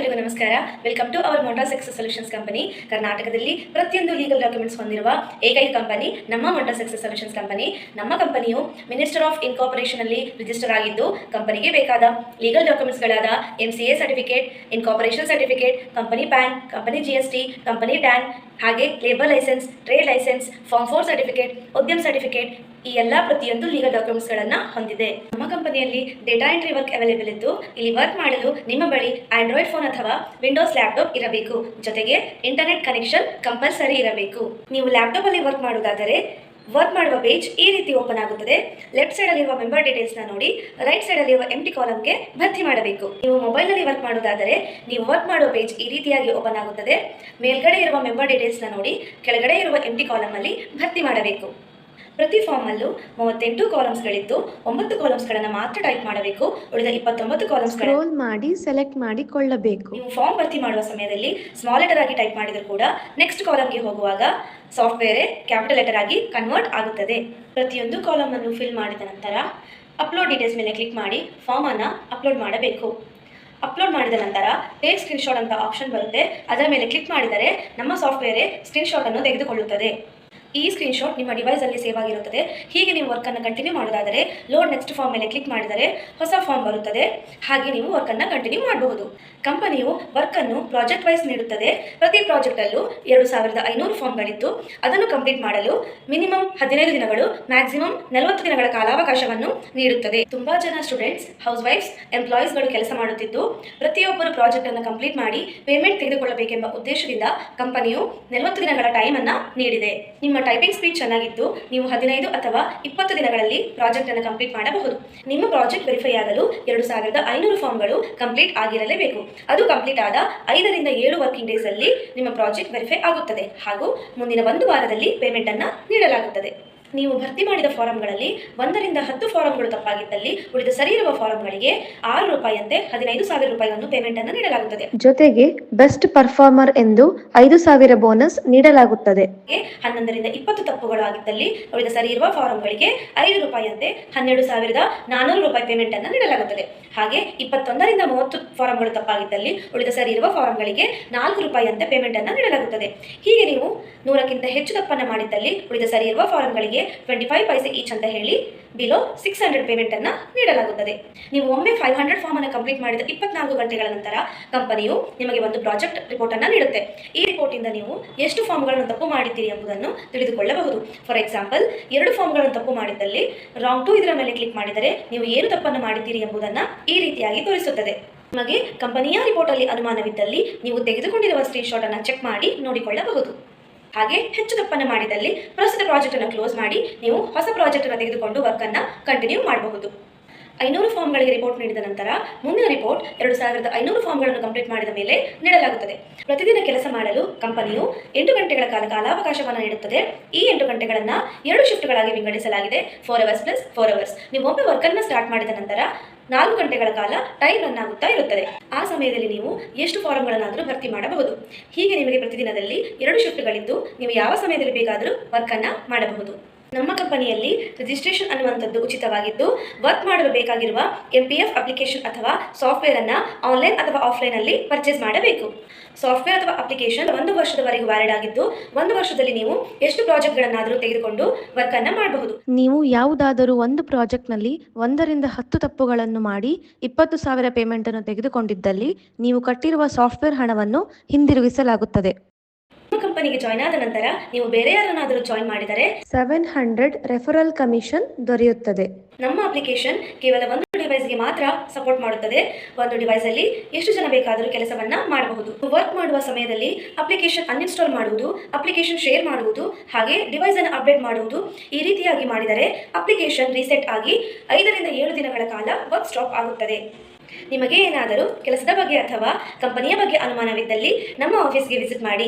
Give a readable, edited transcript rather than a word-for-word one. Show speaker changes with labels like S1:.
S1: ಎಲ್ಲರಿಗೂ ನಮಸ್ಕಾರ. Welcome to our Monta Success Solutions company. ಕರ್ನಾಟಕದಲ್ಲಿ ಪ್ರತಿಯೊಂದು ಲೀಗಲ್ ಡಾಕ್ಯುಮೆಂಟ್ಸ್ ಹೊಂದಿರುವ ಏಕೈಕ ಕಂಪನಿ ನಮ್ಮ ಮೊಂಟಾ ಸಕ್ಸಸ್ ಸೊಲ್ಯೂಷನ್ಸ್ ಕಂಪನಿ. ನಮ್ಮ ಕಂಪನಿಯು ಮಿನಿಸ್ಟರ್ ಆಫ್ ಇನ್ಕಾರ್ಪೊರೇಷನ್ ಅಲ್ಲಿ ರಿಜಿಸ್ಟರ್ ಆಗಿದ್ದು, ಕಂಪನಿಗೆ ಬೇಕಾದ ಲೀಗಲ್ ಡಾಕ್ಯುಮೆಂಟ್ಸ್ಗಳಾದ MCA certificate, incorporation certificate, company PAN, company GST, company TAN, ಹಾಗೆ labour licence, trade licence, form 4 certificate, Udyam certificate, ಈ ಎಲ್ಲ ಪ್ರತಿಯೊಂದು ಲೀಗಲ್ ಡಾಕ್ಯುಮೆಂಟ್ಸ್ಗಳನ್ನು ಹೊಂದಿದೆ. ನಮ್ಮ ಕಂಪನಿಯಲ್ಲಿ ಡೇಟಾ ಎಂಟ್ರಿ ವರ್ಕ್ ಅವೈಲೇಬಲ್ ಇದ್ದು, ಇಲ್ಲಿ ವರ್ಕ್ ಮಾಡಲು ನಿಮ್ಮ ಬಳಿ ಆಂಡ್ರಾಯ್ಡ್ ಫೋನ್ ಅಥವಾ ವಿಂಡೋಸ್ ಲ್ಯಾಪ್ಟಾಪ್ ಇರಬೇಕು. ಜೊತೆಗೆ ಇಂಟರ್ನೆಟ್ ಕನೆಕ್ಷನ್ ಕಂಪಲ್ಸರಿ ಇರಬೇಕು. ನೀವು ಲ್ಯಾಪ್ಟಾಪ್ ಅಲ್ಲಿ ವರ್ಕ್ ಮಾಡುವುದಾದರೆ ವರ್ಕ್ ಮಾಡುವ ಪೇಜ್ ಈ ರೀತಿ ಓಪನ್ ಆಗುತ್ತದೆ. ಲೆಫ್ಟ್ ಸೈಡ್ ಅಲ್ಲಿರುವ ಮೆಂಬರ್ ಡೀಟೇಲ್ಸ್ ನ ನೋಡಿ, ರೈಟ್ ಸೈಡ್ ಅಲ್ಲಿರುವ ಎಂಟಿ ಕಾಲಮ್ಗೆ ಭರ್ತಿ ಮಾಡಬೇಕು. ನೀವು ಮೊಬೈಲ್ ನಲ್ಲಿ ವರ್ಕ್ ಮಾಡುವುದಾದರೆ ನೀವು ವರ್ಕ್ ಮಾಡುವ ಪೇಜ್ ಈ ರೀತಿಯಾಗಿ ಓಪನ್ ಆಗುತ್ತದೆ. ಮೇಲ್ಗಡೆ ಇರುವ ಮೆಂಬರ್ ಡೀಟೇಲ್ಸ್ ನ ನೋಡಿ, ಕೆಳಗಡೆ ಇರುವ ಎಂಟಿ ಕಾಲಮ್ ಅಲ್ಲಿ ಭರ್ತಿ ಮಾಡಬೇಕು. ಪ್ರತಿ ಫಾರ್ಮ್ ಅಲ್ಲೂ 38 ಕಾಲಮ್ಸ್ಗಳಿದ್ದು 9 ಕಾಲಮ್ಸ್ಗಳನ್ನು ಮಾತ್ರ ಟೈಪ್ ಮಾಡಬೇಕು. ಉಳಿದ 29 ಕಾಲಮ್ಸ್
S2: ಸ್ಕ್ರೋಲ್ ಮಾಡಿ ಸೆಲೆಕ್ಟ್ ಮಾಡಿಕೊಳ್ಳಬೇಕು.
S1: ನೀವು ಫಾರ್ಮ್ ಭರ್ತಿ ಮಾಡುವ ಸಮಯದಲ್ಲಿ ಸ್ಮಾಲ್ ಲೆಟರ್ ಆಗಿ ಟೈಪ್ ಮಾಡಿದರೂ ಕೂಡ ನೆಕ್ಸ್ಟ್ ಕಾಲಮ್ಗೆ ಹೋಗುವಾಗ ಸಾಫ್ಟ್ವೇರೇ ಕ್ಯಾಪಿಟಲ್ ಲೆಟರ್ ಆಗಿ ಕನ್ವರ್ಟ್ ಆಗುತ್ತದೆ. ಪ್ರತಿಯೊಂದು ಕಾಲಮ್ ಅನ್ನು ಫಿಲ್ ಮಾಡಿದ ನಂತರ ಅಪ್ಲೋಡ್ ಡೀಟೇಲ್ಸ್ ಮೇಲೆ ಕ್ಲಿಕ್ ಮಾಡಿ ಫಾರ್ಮ್ ಅನ್ನು ಅಪ್ಲೋಡ್ ಮಾಡಬೇಕು. ಅಪ್ಲೋಡ್ ಮಾಡಿದ ನಂತರ ಟೇಕ್ ಸ್ಕ್ರೀನ್ಶಾಟ್ ಅಂತ ಆಪ್ಷನ್ ಬರುತ್ತೆ. ಅದರ ಮೇಲೆ ಕ್ಲಿಕ್ ಮಾಡಿದರೆ ನಮ್ಮ ಸಾಫ್ಟ್ವೇರೇ ಸ್ಕ್ರೀನ್ಶಾಟ್ ಅನ್ನು ತೆಗೆದುಕೊಳ್ಳುತ್ತದೆ. ಈ ಸ್ಕ್ರೀನ್ಶಾಟ್ ನಿಮ್ಮ ಡಿವೈಸ್ ಅಲ್ಲಿ ಸೇವ್ ಆಗಿರುತ್ತದೆ. ಹೀಗೆ ನೀವು ವರ್ಕ್ ಅನ್ನು ಕಂಟಿನ್ಯೂ ಮಾಡೋದಾದರೆ ಲೋಡ್ ನೆಕ್ಸ್ಟ್ ಫಾರ್ಮ್ ಮೇಲೆ ಕ್ಲಿಕ್ ಮಾಡಿದರೆ ಹೊಸ ಫಾರ್ಮ್ ಬರುತ್ತದೆ. ಹಾಗೆ ನೀವು ವರ್ಕ್ ಅನ್ನು ಕಂಟಿನ್ಯೂ ಮಾಡಬಹುದು. ಕಂಪನಿಯು ವರ್ಕ್ ಅನ್ನು ಪ್ರಾಜೆಕ್ಟ್ ವೈಸ್ ನೀಡುತ್ತದೆ. ಪ್ರತಿ ಪ್ರಾಜೆಕ್ಟ್ ಅಲ್ಲೂ 2500 ಫಾರ್ಮ್ಗಳಿದ್ದು, ಅದನ್ನು ಕಂಪ್ಲೀಟ್ ಮಾಡಲು ಮಿನಿಮಮ್ 15 ದಿನಗಳು, ಮ್ಯಾಕ್ಸಿಮಮ್ 40 ದಿನಗಳ ಕಾಲಾವಕಾಶವನ್ನು ನೀಡುತ್ತದೆ. ತುಂಬಾ ಜನ ಸ್ಟೂಡೆಂಟ್ಸ್, ಹೌಸ್ ವೈಫ್ಸ್, ಎಂಪ್ಲಾಯೀಸ್ಗಳು ಕೆಲಸ ಮಾಡುತ್ತಿದ್ದು, ಪ್ರತಿಯೊಬ್ಬರು ಪ್ರಾಜೆಕ್ಟ್ ಅನ್ನು ಕಂಪ್ಲೀಟ್ ಮಾಡಿ ಪೇಮೆಂಟ್ ತೆಗೆದುಕೊಳ್ಳಬೇಕೆಂಬ ಉದ್ದೇಶದಿಂದ ಕಂಪನಿಯು 40 ದಿನಗಳ ಟೈಮ್ ಅನ್ನು ನೀಡಿದೆ. ನಿಮ್ಮ ಟೈಪಿಂಗ್ ಸ್ಪೀಡ್ ಚೆನ್ನಾಗಿದ್ದು ನೀವು 15 ಅಥವಾ 20 ದಿನಗಳಲ್ಲಿ ಪ್ರಾಜೆಕ್ಟ್ ಅನ್ನು ಕಂಪ್ಲೀಟ್ ಮಾಡಬಹುದು. ನಿಮ್ಮ ಪ್ರಾಜೆಕ್ಟ್ ವೆರಿಫೈ ಆಗಲು 2500 ಫಾರ್ಮ್ಗಳು ಕಂಪ್ಲೀಟ್ ಆಗಿರಲೇಬೇಕು. ಅದು ಕಂಪ್ಲೀಟ್ ಆದ 5 ರಿಂದ 7 ವರ್ಕಿಂಗ್ ಡೇಸ್ ಅಲ್ಲಿ ನಿಮ್ಮ ಪ್ರಾಜೆಕ್ಟ್ ವೆರಿಫೈ ಆಗುತ್ತದೆ ಹಾಗೂ ಮುಂದಿನ 1 ವಾರದಲ್ಲಿ ಪೇಮೆಂಟ್ ಅನ್ನು ನೀಡಲಾಗುತ್ತದೆ. ನೀವು ಭರ್ತಿ ಮಾಡಿದ ಫಾರಂಗಳಲ್ಲಿ 1 ರಿಂದ 10 ಫಾರಂಗಳು ತಪ್ಪಾಗಿದ್ದಲ್ಲಿ ಉಳಿದ ಸರಿ ಇರುವ ಫಾರಂಗಳಿಗೆ ₹6 ಅಂತೆ 15,000 ರೂಪಾಯಿಯನ್ನು ಪೇಮೆಂಟ್ ಅನ್ನು ನೀಡಲಾಗುತ್ತದೆ.
S2: ಜೊತೆಗೆ ಬೆಸ್ಟ್ ಪರ್ಫಾರ್ಮರ್ ಎಂದು 5,000 ಬೋನಸ್ ನೀಡಲಾಗುತ್ತದೆ.
S1: 11 ರಿಂದ 20 ತಪ್ಪುಗಳು ಆಗಿದ್ದಲ್ಲಿ ಉಳಿದ ಸರಿ ಇರುವ ಫಾರಂಗಳಿಗೆ ₹5 ಅಂತೆ 12,400 ರೂಪಾಯಿ ಪೇಮೆಂಟ್ ಅನ್ನು ನೀಡಲಾಗುತ್ತದೆ. ಹಾಗೆ 21 ರಿಂದ 30 ಫಾರಂಗಳು ತಪ್ಪಾಗಿದ್ದಲ್ಲಿ ಉಳಿದ ಸರಿ ಇರುವ ಫಾರಂಗಳಿಗೆ ₹4 ಅಂತೆ ಪೇಮೆಂಟ್ ಅನ್ನು ನೀಡಲಾಗುತ್ತದೆ. ಹೀಗೆ ನೀವು 100ಕ್ಕಿಂತ ಹೆಚ್ಚು ತಪ್ಪನ್ನು ಮಾಡಿದ್ದಲ್ಲಿ ಉಳಿದ ಸರಿ ಇರುವ ಫಾರಂಗಳಿಗೆ 25 ಪೈಸೆ ಈಚ್ ಅಂತ ಹೇಳಿ ಬಿಲೋ 600 ಪೇಮೆಂಟ್ ಅನ್ನು ನೀಡಲಾಗುತ್ತದೆ. ನೀವು ಒಮ್ಮೆ 500 ಫಾರ್ಮ್ ಅನ್ನು ಕಂಪ್ಲೀಟ್ ಮಾಡಿದ 24 ಗಂಟೆಗಳ ನಂತರ ಕಂಪನಿಯು ನಿಮಗೆ ಒಂದು ಪ್ರಾಜೆಕ್ಟ್ ರಿಪೋರ್ಟ್ ಅನ್ನು ನೀಡುತ್ತೆ. ಈ ರಿಪೋರ್ಟ್ ಇಂದ ನೀವು ಎಷ್ಟು ಫಾರ್ಮ್ಗಳನ್ನು ತಪ್ಪು ಮಾಡಿದ್ದೀರಿ ಎಂಬುದನ್ನು ತಿಳಿದುಕೊಳ್ಳಬಹುದು. ಫಾರ್ ಎಕ್ಸಾಂಪಲ್, 2 ಫಾರ್ಮ್ಗಳನ್ನು ತಪ್ಪು ಮಾಡಿದ್ದಲ್ಲಿ ರಾಂಗ್ ಟು ಇದರ ಮೇಲೆ ಕ್ಲಿಕ್ ಮಾಡಿದರೆ ನೀವು ಏನು ತಪ್ಪನ್ನು ಮಾಡಿದ್ದೀರಿ ಎಂಬುದನ್ನು ಈ ರೀತಿಯಾಗಿ ತೋರಿಸುತ್ತದೆ. ನಿಮಗೆ ಕಂಪನಿಯ ರಿಪೋರ್ಟ್ ಅಲ್ಲಿ ಅನುಮಾನವಿದ್ದಲ್ಲಿ ನೀವು ತೆಗೆದುಕೊಂಡಿರುವ ಸ್ಕ್ರೀನ್ಶಾಟ್ ಅನ್ನು ಚೆಕ್ ಮಾಡಿ ನೋಡಿಕೊಳ್ಳಬಹುದು. ಹಾಗೆ ಹೆಚ್ಚು ತಪ್ಪನ್ನು ಮಾಡಿದಲ್ಲಿ ಪ್ರಸ್ತುತ ಪ್ರಾಜೆಕ್ಟ್ ಅನ್ನು ಕ್ಲೋಸ್ ಮಾಡಿ ನೀವು ಹೊಸ ಪ್ರಾಜೆಕ್ಟ್ ಅನ್ನು ತೆಗೆದುಕೊಂಡು ವರ್ಕ್ ಅನ್ನು ಕಂಟಿನ್ಯೂ ಮಾಡಬಹುದು. 500 ಫಾರ್ಮ್ಗಳಿಗೆ ರಿಪೋರ್ಟ್ ನೀಡಿದ ನಂತರ ಮುಂದಿನ ರಿಪೋರ್ಟ್ 2500 ಫಾರ್ಮ್ಗಳನ್ನು ಕಂಪ್ಲೀಟ್ ಮಾಡಿದ ಮೇಲೆ ನೀಡಲಾಗುತ್ತದೆ. ಪ್ರತಿದಿನ ಕೆಲಸ ಮಾಡಲು ಕಂಪನಿಯು 8 ಗಂಟೆಗಳ ಕಾಲಾವಕಾಶವನ್ನು ನೀಡುತ್ತದೆ. ಈ 8 ಗಂಟೆಗಳನ್ನು 2 ಶಿಫ್ಟ್ಗಳಾಗಿ ವಿಂಗಡಿಸಲಾಗಿದೆ. 4 hours ಪ್ಲಸ್ 4 hours. ನೀವು ಒಮ್ಮೆ ವರ್ಕ್ ಅನ್ನು ಸ್ಟಾರ್ಟ್ ಮಾಡಿದ ನಂತರ 4 ಗಂಟೆಗಳ ಕಾಲ ಟೈಮ್ ರನ್ ಆಗುತ್ತಾ ಇರುತ್ತದೆ. ಆ ಸಮಯದಲ್ಲಿ ನೀವು ಎಷ್ಟು ಫಾರ್ಮ್ಗಳನ್ನಾದರೂ ಭರ್ತಿ ಮಾಡಬಹುದು. ಹೀಗೆ ನಿಮಗೆ ಪ್ರತಿದಿನದಲ್ಲಿ 2 ಶಿಫ್ಟ್ಗಳಿದ್ದು ನೀವು ಯಾವ ಸಮಯದಲ್ಲಿ ಬೇಕಾದರೂ ವರ್ಕ್ ಅನ್ನು ಮಾಡಬಹುದು. ನಮ್ಮ ಕಂಪನಿಯಲ್ಲಿ ರಿಜಿಸ್ಟ್ರೇಷನ್ ಅನ್ನುವಂಥದ್ದು ಉಚಿತವಾಗಿದ್ದು, ವರ್ಕ್ ಮಾಡಲು ಬೇಕಾಗಿರುವ MPF ಅಪ್ಲಿಕೇಶನ್ ಅಥವಾ ಸಾಫ್ಟ್ವೇರ್ ಅನ್ನು ಆನ್ಲೈನ್ ಅಥವಾ ಆಫ್ಲೈನ್ ಅಲ್ಲಿ ಪರ್ಚೇಸ್ ಮಾಡಬೇಕು. ಸಾಫ್ಟ್ವೇರ್ ಅಥವಾ ಅಪ್ಲಿಕೇಶನ್ 1 ವರ್ಷದವರೆಗೂ ವ್ಯಾಲಿಡ್ ಆಗಿದ್ದು, 1 ವರ್ಷದಲ್ಲಿ ನೀವು ಎಷ್ಟು ಪ್ರಾಜೆಕ್ಟ್ಗಳನ್ನಾದರೂ ತೆಗೆದುಕೊಂಡು ವರ್ಕ್ ಅನ್ನು ಮಾಡಬಹುದು.
S2: ನೀವು ಯಾವುದಾದರೂ ಒಂದು ಪ್ರಾಜೆಕ್ಟ್ನಲ್ಲಿ 1 ರಿಂದ 10 ತಪ್ಪುಗಳನ್ನು ಮಾಡಿ 20,000 ಪೇಮೆಂಟ್ ಅನ್ನು ತೆಗೆದುಕೊಂಡಿದ್ದಲ್ಲಿ ನೀವು ಕಟ್ಟಿರುವ ಸಾಫ್ಟ್ವೇರ್ ಹಣವನ್ನು ಹಿಂದಿರುಗಿಸಲಾಗುತ್ತದೆ.
S1: ಕಂಪನಿಗೆ ಜಾಯ್ನ್ ಆದ ನಂತರ ನೀವು ಬೇರೆ ಯಾರನ್ನಾದರೂ ಜಾಯ್ನ್ ಮಾಡಿದರೆ
S2: 700 ರೆಫರಲ್ ಕಮಿಷನ್ ದೊರೆಯುತ್ತದೆ.
S1: ನಮ್ಮ ಅಪ್ಲಿಕೇಶನ್ ಕೇವಲ ಒಂದು ಡಿವೈಸ್ಗೆ ಮಾತ್ರ ಸಪೋರ್ಟ್ ಮಾಡುತ್ತದೆ. ಒಂದು ಡಿವೈಸ್ ಅಲ್ಲಿ ಎಷ್ಟು ಜನ ಬೇಕಾದರೂ ಕೆಲಸವನ್ನ ಮಾಡಬಹುದು. ವರ್ಕ್ ಮಾಡುವ ಸಮಯದಲ್ಲಿ ಅಪ್ಲಿಕೇಶನ್ ಅನ್ಇನ್ಸ್ಟಾಲ್ ಮಾಡುವುದು, ಅಪ್ಲಿಕೇಶನ್ ಶೇರ್ ಮಾಡುವುದು, ಹಾಗೆ ಡಿವೈಸ್ ಅನ್ನು ಅಪ್ಡೇಟ್ ಮಾಡುವುದು, ಈ ರೀತಿಯಾಗಿ ಮಾಡಿದರೆ ಅಪ್ಲಿಕೇಶನ್ ರೀಸೆಟ್ ಆಗಿ 5 ರಿಂದ 7 ದಿನಗಳ ಕಾಲ ವರ್ಕ್ ಸ್ಟಾಪ್ ಆಗುತ್ತದೆ. ನಿಮಗೆ ಏನಾದರೂ ಕೆಲಸದ ಬಗ್ಗೆ ಅಥವಾ ಕಂಪನಿಯ ಬಗ್ಗೆ ಅನುಮಾನವಿದ್ದಲ್ಲಿ ನಮ್ಮ ಆಫೀಸ್ಗೆ ವಿಸಿಟ್ ಮಾಡಿ.